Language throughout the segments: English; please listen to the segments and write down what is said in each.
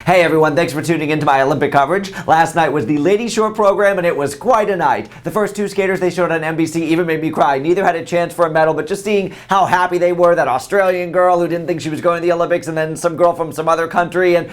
Hey everyone, thanks for tuning into my Olympic coverage. Last night was the Ladies Short program and it was quite a night. The first two skaters they showed on NBC even made me cry. Neither had a chance for a medal, but just seeing how happy they were, that Australian girl who didn't think she was going to the Olympics, and then some girl from some other country, and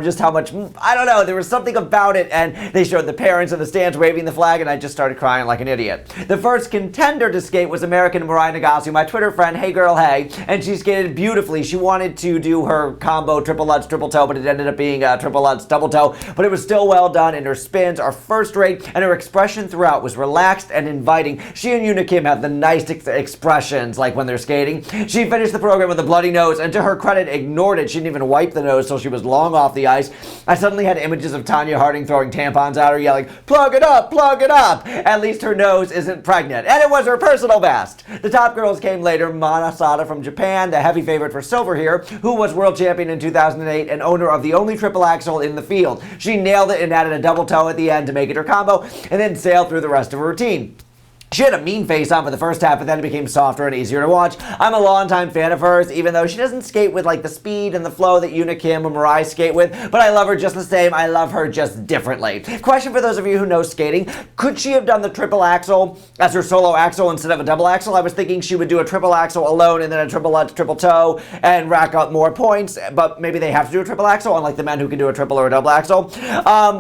just how much, I don't know, there was something about it, and they showed the parents in the stands waving the flag, and I just started crying like an idiot. The first contender to skate was American Mariah Bell, my Twitter friend, hey girl, hey, and she skated beautifully. She wanted to do her combo triple lutz, triple toe, but it ended up being triple lutz, double toe, but it was still well done, and her spins are first rate, and her expression throughout was relaxed and inviting. She and Una Kim have the nicest expressions, like when they're skating. She finished the program with a bloody nose, and to her credit, ignored it. She didn't even wipe the nose till she was long off the ice. I suddenly had images of Tanya Harding throwing tampons at her, yelling, plug it up, plug it up. At least her nose isn't pregnant, and it was her personal best. The top girls came later. Mana Sada from Japan, the heavy favorite for silver here, who was world champion in 2008 and owner of the only triple axel in the field. She nailed it and added a double toe at the end to make it her combo, and then sailed through the rest of her routine. She had a mean face on for the first half, but then it became softer and easier to watch. I'm a longtime fan of hers, even though she doesn't skate with like the speed and the flow that Una Kim or Mariah skate with, but I love her just the same. I love her just differently. Question for those of you who know skating, could she have done the triple axel as her solo axel instead of a double axel? I was thinking she would do a triple axel alone and then a triple lutz, triple toe and rack up more points, but maybe they have to do a triple axel, unlike the men who can do a triple or a double axel.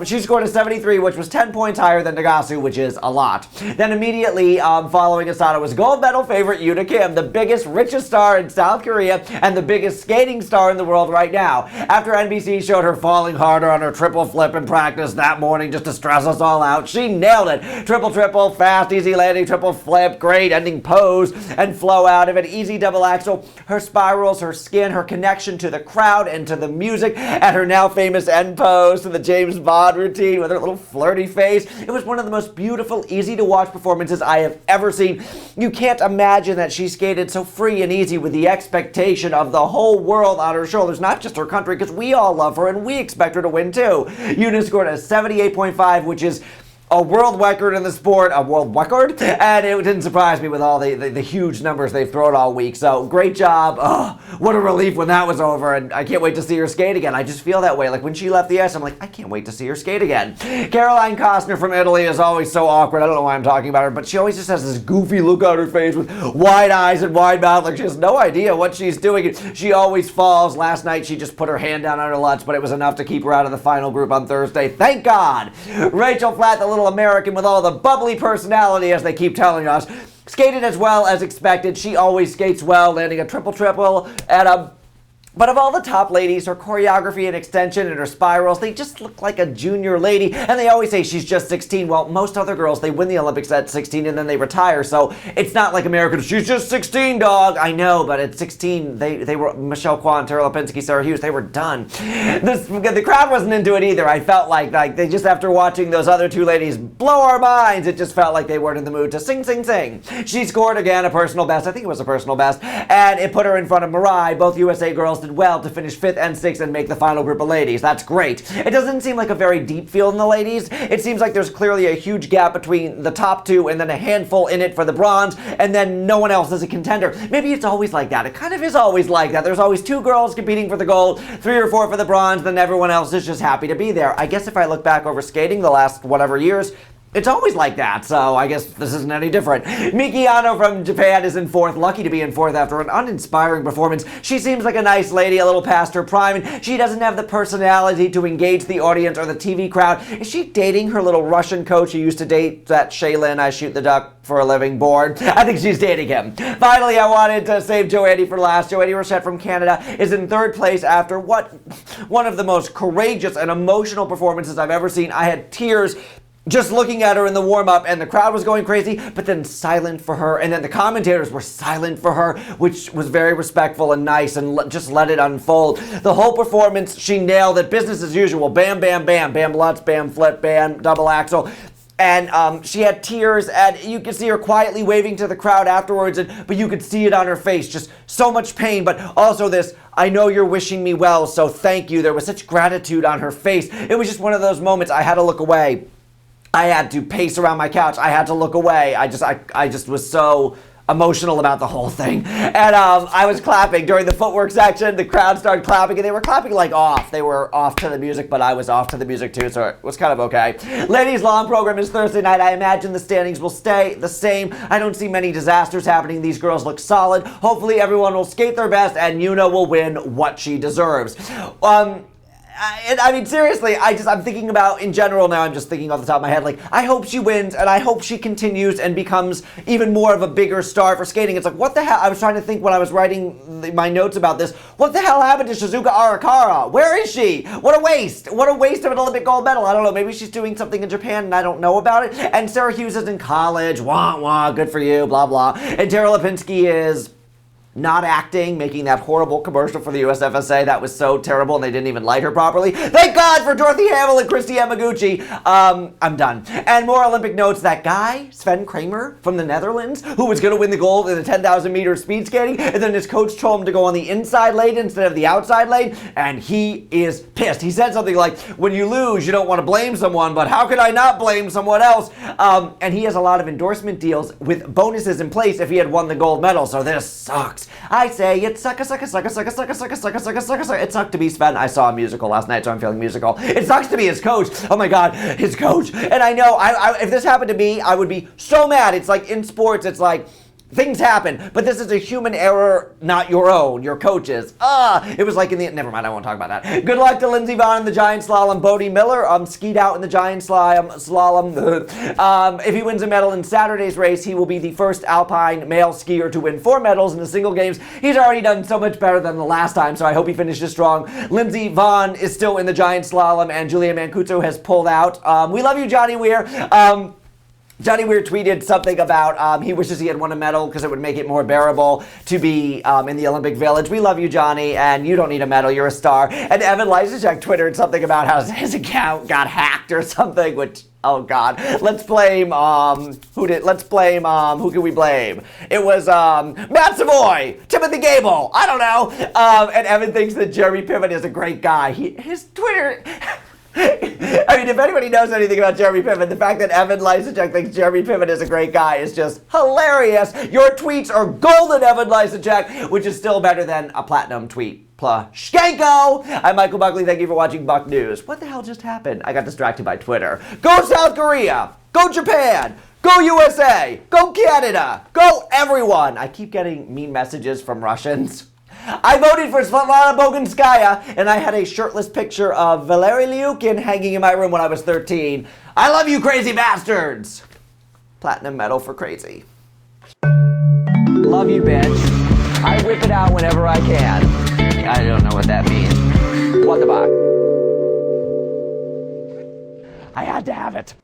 She scored a 73, which was 10 points higher than Nagasu, which is a lot. Then immediately following Asada was gold medal favorite Una Kim, the biggest, richest star in South Korea and the biggest skating star in the world right now. After NBC showed her falling harder on her triple flip in practice that morning just to stress us all out, she nailed it. Triple, triple, fast, easy landing, triple flip, great ending pose and flow out of it, easy double axel. Her spirals, her skin, her connection to the crowd and to the music, and her now famous end pose to the James Bond routine with her little flirty face. It was one of the most beautiful, easy to watch performances I have ever seen. You can't imagine that she skated so free and easy with the expectation of the whole world on her shoulders, not just her country, because we all love her and we expect her to win too. Una scored a 78.5, which is a world record in the sport, a world record, and it didn't surprise me with all the huge numbers they've thrown all week. So great job. Oh, what a relief when that was over, and I can't wait to see her skate again. I just feel that way. Like when she left the ice, I'm like, I can't wait to see her skate again. Caroline Costner from Italy is always so awkward. I don't know why I'm talking about her, but she always just has this goofy look on her face with wide eyes and wide mouth, like she has no idea what she's doing. She always falls. Last night she just put her hand down on her lutz, but it was enough to keep her out of the final group on Thursday. Thank God. Rachel Flatt, the little American with all the bubbly personality, as they keep telling us, skated as well as expected. She always skates well, landing a triple at but of all the top ladies, her choreography and extension and her spirals, they just look like a junior lady. And they always say she's just 16. Well, most other girls, they win the Olympics at 16 and then they retire. So it's not like Americans, she's just 16, dog. I know, but at 16, they were Michelle Kwan, Tara Lipinski, Sarah Hughes, they were done. The crowd wasn't into it either. I felt like they just, after watching those other two ladies blow our minds, it just felt like they weren't in the mood to sing, sing, sing. She scored again a personal best. I think it was a personal best. And it put her in front of Mariah. Both USA girls did well to finish 5th and 6th and make the final group of ladies. That's great. It doesn't seem like a very deep field in the ladies. It seems like there's clearly a huge gap between the top two and then a handful in it for the bronze, and then no one else is a contender. Maybe it's always like that. It kind of is always like that. There's always 2 girls competing for the gold, 3 or 4 for the bronze, then everyone else is just happy to be there. I guess if I look back over skating the last whatever years, it's always like that, so I guess this isn't any different. Miki Ano from Japan is in 4th, lucky to be in 4th after an uninspiring performance. She seems like a nice lady, a little past her prime, and she doesn't have the personality to engage the audience or the TV crowd. Is she dating her little Russian coach who used to date that Shaylin, I shoot the duck for a living board? I think she's dating him. Finally, I wanted to save Joannie for last. Joannie Rochette from Canada is in 3rd place after one of the most courageous and emotional performances I've ever seen. I had tears just looking at her in the warm-up, and the crowd was going crazy, but then silent for her, and then the commentators were silent for her, which was very respectful and nice, and just let it unfold. The whole performance, she nailed it. Business as usual. Bam, bam, bam. Bam lutz, bam flip, bam double axel. And she had tears, and you could see her quietly waving to the crowd afterwards, but you could see it on her face. Just so much pain, but also this, I know you're wishing me well, so thank you. There was such gratitude on her face. It was just one of those moments I had to look away. I had to pace around my couch. I had to look away. I just was so emotional about the whole thing. And I was clapping during the footwork section. The crowd started clapping, and they were clapping like off. They were off to the music, but I was off to the music too, so it was kind of okay. Ladies' lawn program is Thursday night. I imagine the standings will stay the same. I don't see many disasters happening. These girls look solid. Hopefully everyone will skate their best, and Yuna will win what she deserves. I mean, seriously, I'm thinking about, in general now, I'm just thinking off the top of my head, like, I hope she wins, and I hope she continues and becomes even more of a bigger star for skating. It's like, what the hell? I was trying to think when I was writing my notes about this, what the hell happened to Shizuka Arakawa? Where is she? What a waste. What a waste of an Olympic gold medal. I don't know, maybe she's doing something in Japan and I don't know about it. And Sarah Hughes is in college, wah, wah, good for you, blah, blah. And Tara Lipinski is not acting, making that horrible commercial for the USFSA. That was so terrible, and they didn't even light her properly. Thank God for Dorothy Hamill and Christy Yamaguchi. I'm done. And more Olympic notes. That guy, Sven Kramer from the Netherlands, who was going to win the gold in the 10,000 meter speed skating, and then his coach told him to go on the inside lane instead of the outside lane, and he is pissed. He said something like, when you lose, you don't want to blame someone, but how could I not blame someone else? And he has a lot of endorsement deals with bonuses in place if he had won the gold medal, so this sucks. I say it sucks. It sucked to be Sven. I saw a musical last night, so I'm feeling musical. It sucks to be his coach. Oh my God, his coach. And I know, if this happened to me, I would be so mad. It's like in sports, it's like, things happen, but this is a human error, not your own, your coach's. It was like in the, never mind, I won't talk about that. Good luck to Lindsey Vonn in the giant slalom. Bodie Miller skied out in the giant slalom. If he wins a medal in Saturday's race, he will be the first Alpine male skier to win 4 medals in the single games. He's already done so much better than the last time, so I hope he finishes strong. Lindsey Vonn is still in the giant slalom, and Julia Mancuso has pulled out. We love you, Johnny Weir. Johnny Weir tweeted something about he wishes he had won a medal because it would make it more bearable to be in the Olympic Village. We love you, Johnny, and you don't need a medal. You're a star. And Evan Lysacek twittered something about how his account got hacked or something, which, oh God. Let's blame, who can we blame? It was Matt Savoy, Timothy Gable, I don't know. And Evan thinks that Jeremy Piven is a great guy. His Twitter... I mean, if anybody knows anything about Jeremy Piven, the fact that Evan Lysacek thinks Jeremy Piven is a great guy is just hilarious. Your tweets are golden, Evan Lysacek, which is still better than a platinum tweet. Skanko! I'm Michael Buckley. Thank you for watching Buck News. What the hell just happened? I got distracted by Twitter. Go South Korea! Go Japan! Go USA! Go Canada! Go everyone! I keep getting mean messages from Russians. I voted for Svetlana Boganskaya, and I had a shirtless picture of Valery Lyukin hanging in my room when I was 13. I love you, crazy bastards! Platinum medal for crazy. Love you, bitch. I whip it out whenever I can. I don't know what that means. What the fuck? I had to have it.